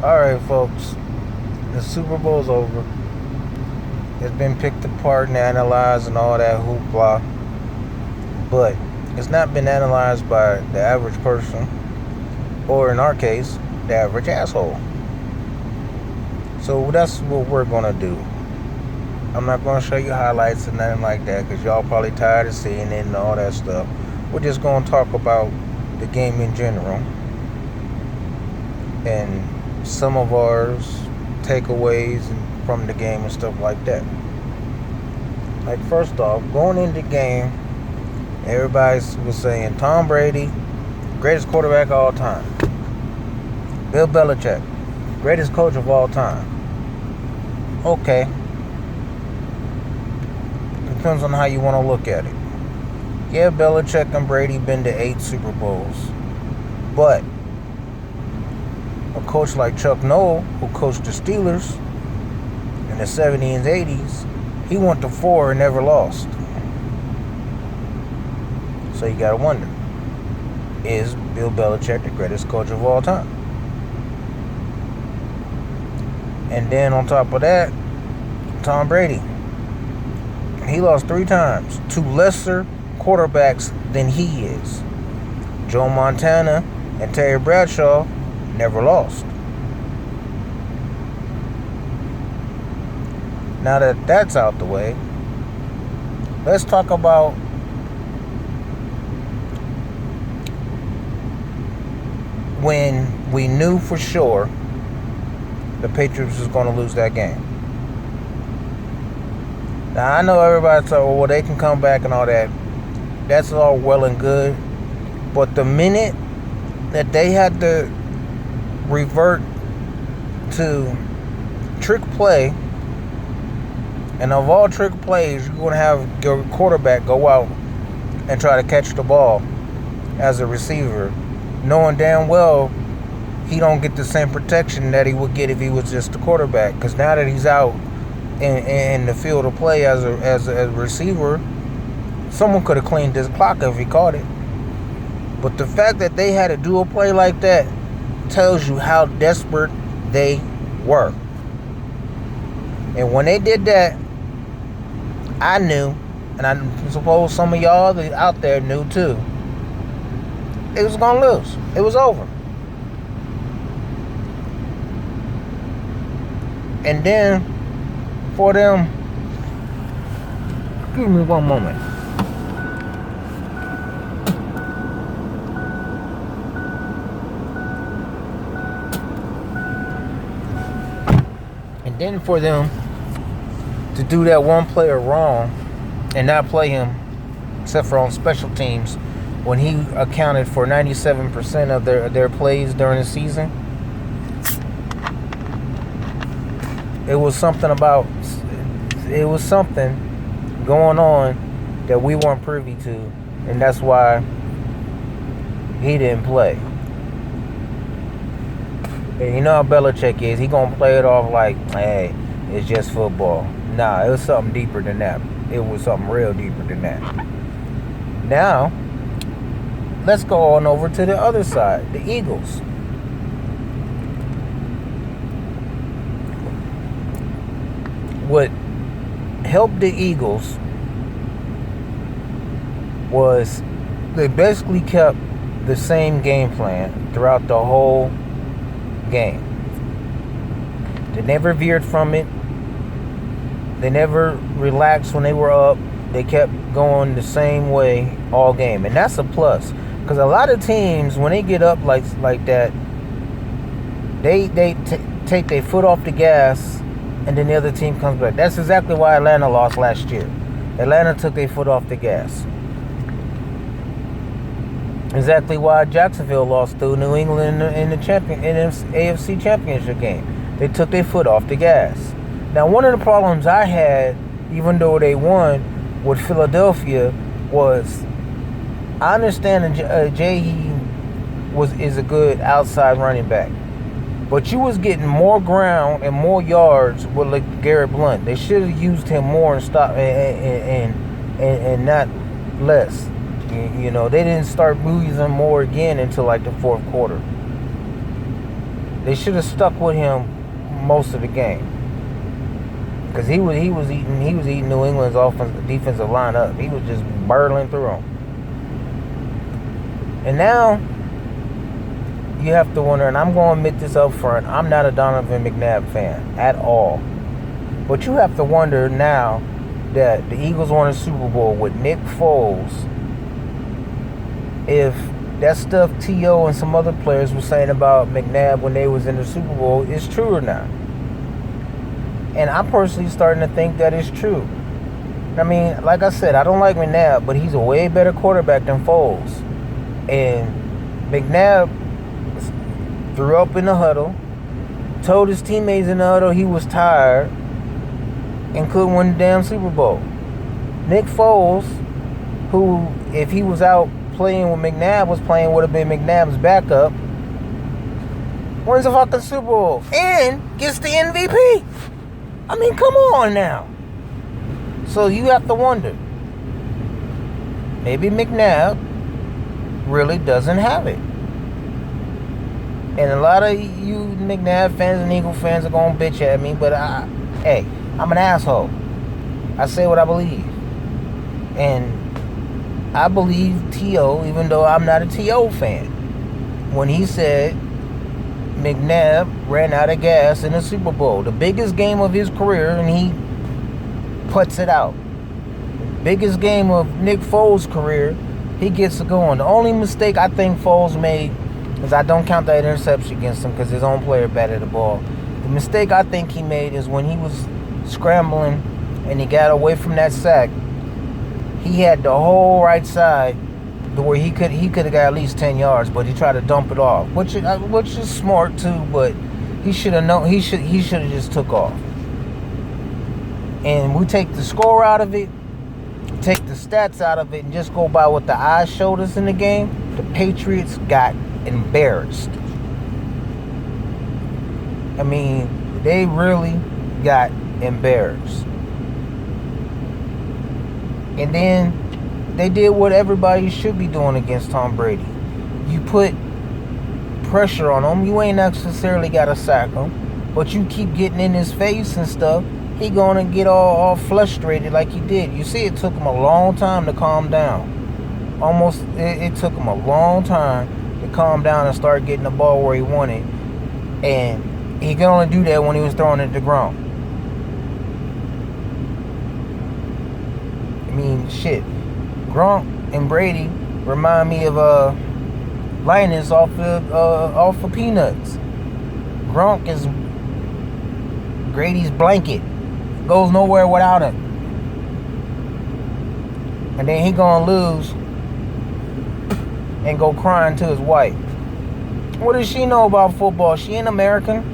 Alright, folks. The Super Bowl's over. It's been picked apart and analyzed and all that hoopla. But it's not been analyzed by the average person, or in our case, the average asshole. So that's what we're gonna do. I'm not gonna show you highlights and nothing like that, because y'all probably tired of seeing it and all that stuff. We're just gonna talk about the game in general and some of ours takeaways from the game and stuff like that. Like, first off, going into the game, everybody was saying Tom Brady, greatest quarterback of all time. Bill Belichick, greatest coach of all time. Okay. Depends on how you want to look at it. Yeah, Belichick and Brady been to 8 Super Bowls. But a coach like Chuck Noll, who coached the Steelers in the 70s and 80s, he went to 4 and never lost. So you gotta wonder, is Bill Belichick the greatest coach of all time? And then on top of that, Tom Brady. He lost 3 times to lesser quarterbacks than he is. Joe Montana and Terry Bradshaw never lost. Now that that's out the way, let's talk about when we knew for sure the Patriots was going to lose that game. Now, I know everybody thought, well, they can come back and all that. That's all well and good. But the minute that they had to revert to trick play, and of all trick plays, you're going to have your quarterback go out and try to catch the ball as a receiver, knowing damn well he don't get the same protection that he would get if he was just a quarterback. Because now that he's out in the field of play as a receiver, someone could have cleaned this clock if he caught it. But the fact that they had to do a play like that tells you how desperate they were. And when they did that, I knew, and I suppose some of y'all out there knew too, they was going to lose. It was over. And then, for them, give me one moment. And then for them to do that one player wrong and not play him, except for on special teams, when he accounted for 97% of their plays during the season. It was something going on that we weren't privy to, and that's why he didn't play. And you know how Belichick is. He gonna play it off like, hey, it's just football. Nah, it was something deeper than that. It was something real deeper than that. Now, let's go on over to the other side, the Eagles. What helped the Eagles was they basically kept the same game plan throughout the whole game. They never veered from it. They never relaxed when they were up. They kept going the same way all game. And that's a plus. Because a lot of teams, when they get up like that, they take their foot off the gas, and then the other team comes back. That's exactly why Atlanta lost last year. Atlanta took their foot off the gas. Exactly why Jacksonville lost to New England in the AFC Championship game. They took their foot off the gas. Now, one of the problems I had, even though they won with Philadelphia, was I understand that Jahi is a good outside running back. But you was getting more ground and more yards with like Garrett Blunt. They should have used him more and and not less. You know, they didn't start using him more again until like the fourth quarter. They should have stuck with him most of the game. Because he was eating New England's defensive line up. He was just burling through them. And now you have to wonder, and I'm going to admit this up front, I'm not a Donovan McNabb fan at all. But you have to wonder now that the Eagles won a Super Bowl with Nick Foles, if that stuff T.O. and some other players were saying about McNabb when they was in the Super Bowl is true or not. And I'm personally starting to think that it's true. I mean, like I said, I don't like McNabb, but he's a way better quarterback than Foles. And McNabb threw up in the huddle, told his teammates in the huddle he was tired, and couldn't win the damn Super Bowl. Nick Foles, who, if he was out playing with McNabb, would have been McNabb's backup, wins a fucking Super Bowl and gets the MVP. I mean, come on now. So you have to wonder, maybe McNabb really doesn't have it. And a lot of you McNabb fans and Eagle fans are going to bitch at me, but hey, I'm an asshole. I say what I believe. And I believe T.O., even though I'm not a T.O. fan, when he said McNabb ran out of gas in the Super Bowl. The biggest game of his career, and he puts it out. Biggest game of Nick Foles' career, he gets it going. The only mistake I think Foles made is I don't count that interception against him because his own player batted the ball. The mistake I think he made is when he was scrambling and he got away from that sack, he had the whole right side to where he could have got at least 10 yards, but he tried to dump it off, which is smart too, but he should have known, he should have just took off. And we take the score out of it, take the stats out of it, and just go by what the eyes showed us in the game. The Patriots got embarrassed. I mean, they really got embarrassed. And then they did what everybody should be doing against Tom Brady. You put pressure on him. You ain't necessarily got to sack him, but you keep getting in his face and stuff. He gonna get all frustrated like he did. You see, it took him a long time to calm down. It took him a long time to calm down and start getting the ball where he wanted. And he could only do that when he was throwing it to ground. I mean, shit. Gronk and Brady remind me of Linus off of Peanuts. Gronk is Grady's blanket. Goes nowhere without him. And then he gonna lose and go crying to his wife. What does she know about football? She ain't American.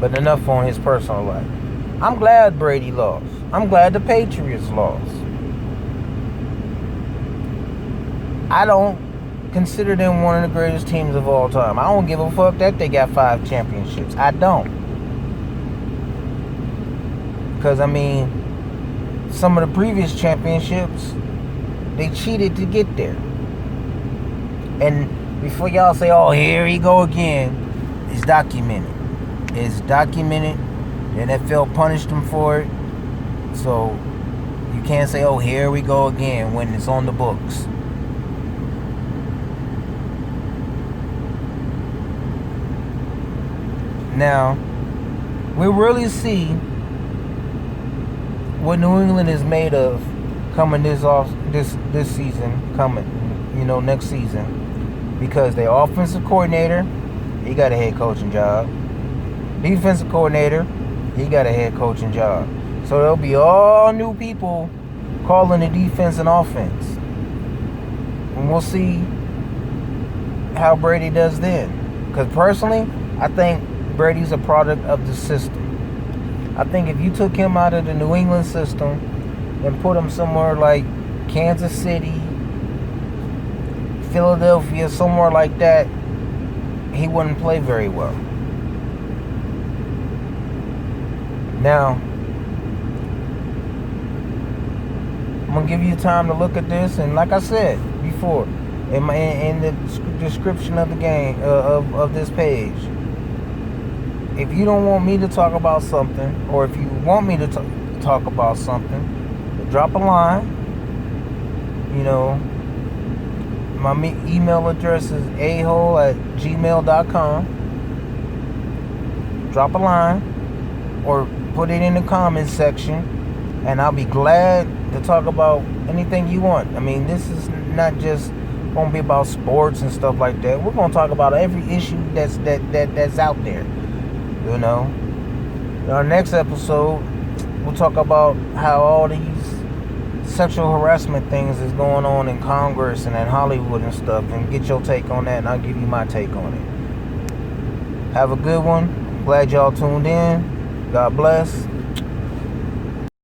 But enough on his personal life. I'm glad Brady lost. I'm glad the Patriots lost. I don't consider them one of the greatest teams of all time. I don't give a fuck that they got 5 championships. I don't. Because, I mean, some of the previous championships, they cheated to get there. And before y'all say, oh, here he go again, it's documented. It's documented. The NFL punished him for it. So you can't say, oh, here we go again when it's on the books. Now, we really see what New England is made of coming this season, next season, because their offensive coordinator, he got a head coaching job. Defensive coordinator, he got a head coaching job. So there'll be all new people calling the defense and offense. And we'll see how Brady does then. Because personally, I think Brady's a product of the system. I think if you took him out of the New England system and put him somewhere like Kansas City, Philadelphia, somewhere like that, he wouldn't play very well. Now, I'm going to give you time to look at this. And like I said before, in the description of the game of this page. If you don't want me to talk about something, or if you want me to talk about something, drop a line. You know, my email address is ahole@gmail.com. Drop a line or put it in the comments section, and I'll be glad to talk about anything you want. I mean, this is not just going to be about sports and stuff like that. We're going to talk about every issue that's out there. You know, in our next episode, we'll talk about how all these sexual harassment things is going on in Congress and in Hollywood and stuff, and get your take on that, and I'll give you my take on it. Have a good one. Glad y'all tuned in. God bless.